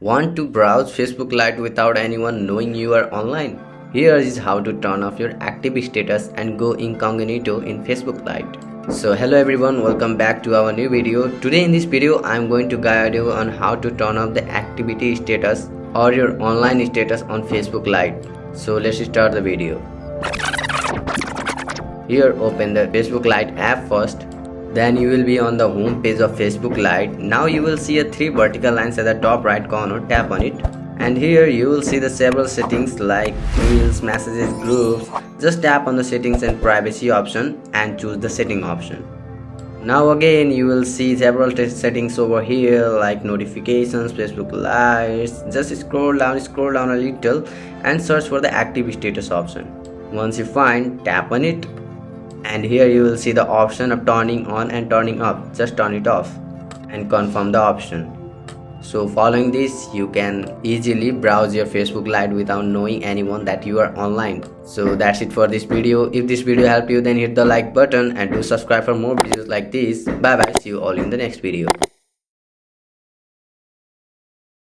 Want to browse Facebook Lite without anyone knowing you are online? Here is how to turn off your active status and go incognito in Facebook Lite. So hello everyone, welcome back to our new video. Today in this video I am going to guide you on how to turn off the activity status or your online status on Facebook Lite. So let's start the video. Here open the Facebook Lite app first. Then you will be on the home page of Facebook Lite. Now you will see three vertical lines at the top right corner. Tap on it. And here you will see the several settings like Reels, Messages, Groups. Just tap on the settings and privacy option and choose the setting option. Now again you will see several settings over here like notifications, Facebook Lights. Just scroll down a little and search for the active status option. Once you find, tap on it. And here you will see the option of turning on and turning off. Just turn it off and confirm the option. So following this, you can easily browse your Facebook Lite without knowing anyone that you are online. So that's it for this video. If this video helped you, then hit the like button and do subscribe for more videos like this. Bye bye, see you all in the next video.